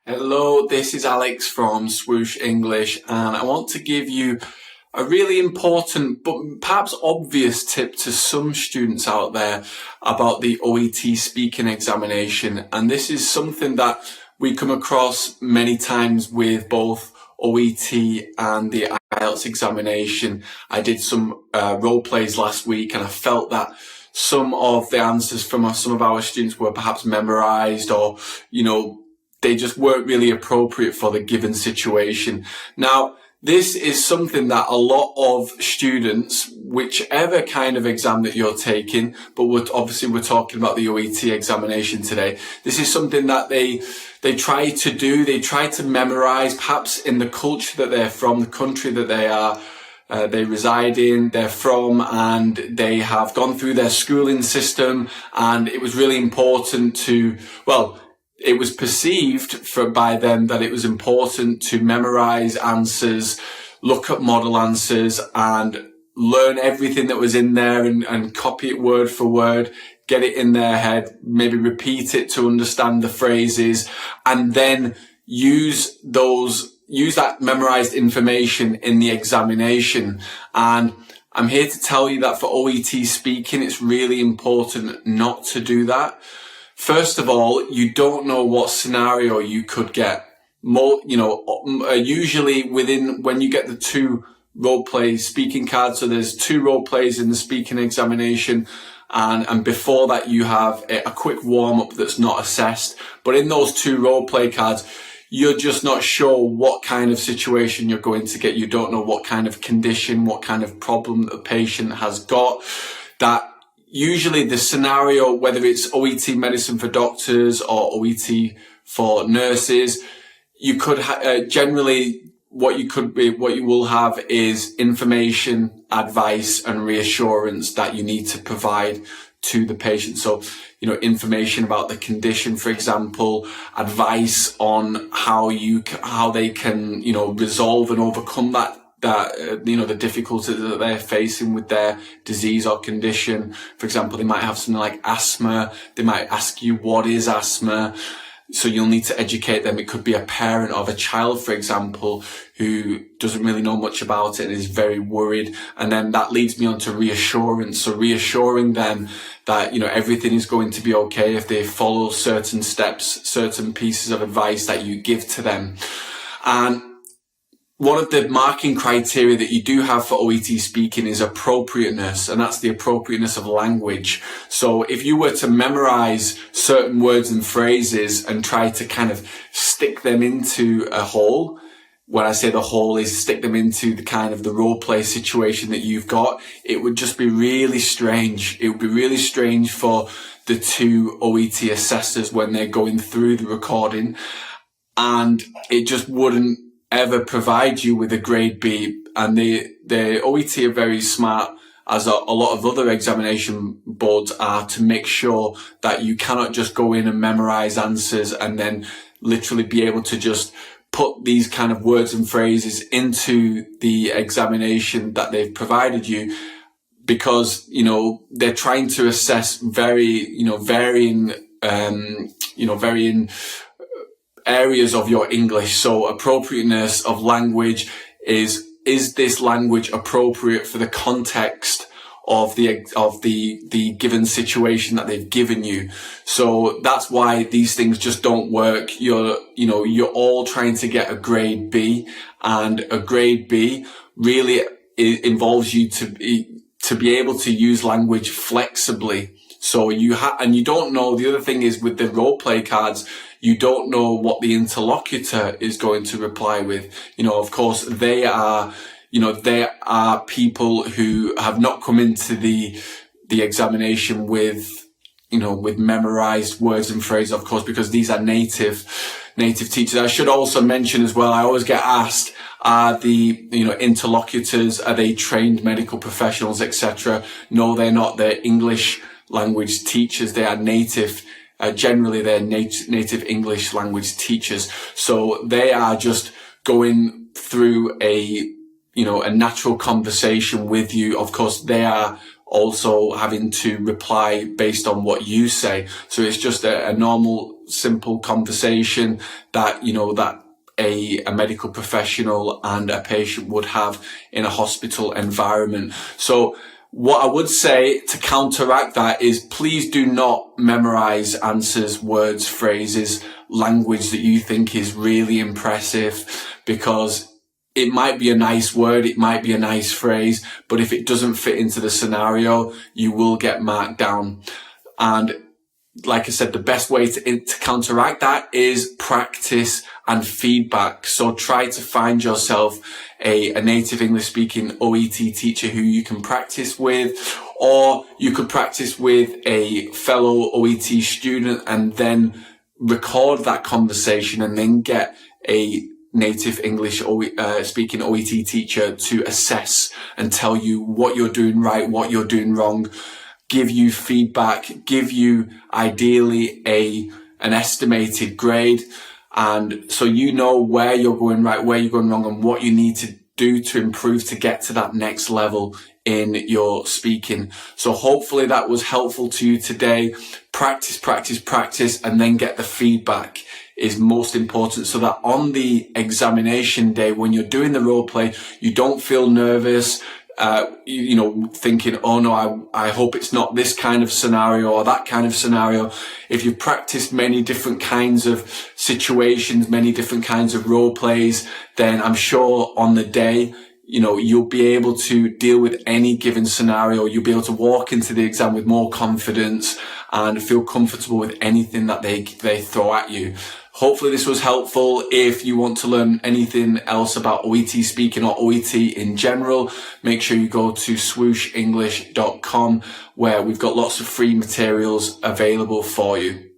Hello, this is Alex from Swoosh English, and I want to give you a really important but perhaps obvious tip to some students out there about the OET speaking examination. And this is something that we come across many times with both OET and the IELTS examination. I did some role plays last week, and I felt that some of the answers from some of our students were perhaps memorized, or, they just weren't really appropriate for the given situation. Now, this is something that a lot of students, whichever kind of exam that you're taking, but we're talking about the OET examination today. This is something that they try to do. They try to memorize, perhaps in the culture that they're from, the country that they reside in, they're from, and they have gone through their schooling system, and it was really important it was perceived by them that it was important to memorize answers, look at model answers, and learn everything that was in there and copy it word for word, get it in their head, maybe repeat it to understand the phrases, and then use that memorized information in the examination. And I'm here to tell you that for OET speaking, it's really important not to do that. First of all, you don't know what scenario you could get. Usually when you get the two role play speaking cards, so there's two role plays in the speaking examination, and before that you have a quick warm up that's not assessed. But in those two role play cards, you're just not sure what kind of situation you're going to get. You don't know what kind of condition, what kind of problem the patient has got. That usually the scenario, whether it's OET medicine for doctors or OET for nurses, you could generally what you will have is information, advice, and reassurance that you need to provide to the patient. So, information about the condition, for example, advice on how they can, resolve and overcome the difficulties that they're facing with their disease or condition. For example, they might have something like asthma. They might ask you, what is asthma? So you'll need to educate them. It could be a parent of a child, for example, who doesn't really know much about it and is very worried. And then that leads me on to reassurance. So reassuring them that, everything is going to be okay if they follow certain steps, certain pieces of advice that you give to them. And one of the marking criteria that you do have for OET speaking is appropriateness, and that's the appropriateness of language. So if you were to memorize certain words and phrases and try to kind of stick them into a hole, when I say the hole is stick them into the kind of the role play situation that you've got, it would just be really strange. It would be really strange for the two OET assessors when they're going through the recording, and it just wouldn't ever provide you with a grade B. And the OET are very smart, as a lot of other examination boards are, to make sure that you cannot just go in and memorize answers and then literally be able to just put these kind of words and phrases into the examination that they've provided you, because, they're trying to assess varying areas of your English. So appropriateness of language is this language appropriate for the context of the given situation that they've given you? So that's why these things just don't work. You're all trying to get a grade B, and a grade B really involves you to be able to use language flexibly. So and you don't know, the other thing is with the role play cards, you don't know what the interlocutor is going to reply with. Of course, they are people who have not come into the examination with memorized words and phrases, of course, because these are native teachers. I should also mention as well, I always get asked, are the interlocutors, are they trained medical professionals, etc.? No, they're not. They're English language teachers. They are generally they're native English language teachers. So they are just going through a natural conversation with you. Of course, they are also having to reply based on what you say. So it's just a normal, simple conversation that, that a medical professional and a patient would have in a hospital environment. So what I would say to counteract that is please do not memorize answers, words, phrases, language that you think is really impressive, because it might be a nice word, it might be a nice phrase, but if it doesn't fit into the scenario, you will get marked down. And like I said, the best way to counteract that is practice and feedback. So try to find yourself a native English speaking OET teacher who you can practice with, or you could practice with a fellow OET student and then record that conversation and then get a native English speaking OET teacher to assess and tell you what you're doing right, what you're doing wrong, give you feedback, give you ideally an estimated grade. And so you know where you're going right, where you're going wrong, and what you need to do to improve to get to that next level in your speaking. So hopefully that was helpful to you today. Practice, practice, practice, and then get the feedback is most important, so that on the examination day, when you're doing the role play, you don't feel nervous, thinking, oh no, I hope it's not this kind of scenario or that kind of scenario. If you've practiced many different kinds of situations, many different kinds of role plays, then I'm sure on the day, you'll be able to deal with any given scenario. You'll be able to walk into the exam with more confidence and feel comfortable with anything that they throw at you. Hopefully this was helpful. If you want to learn anything else about OET speaking or OET in general, make sure you go to swooshenglish.com, where we've got lots of free materials available for you.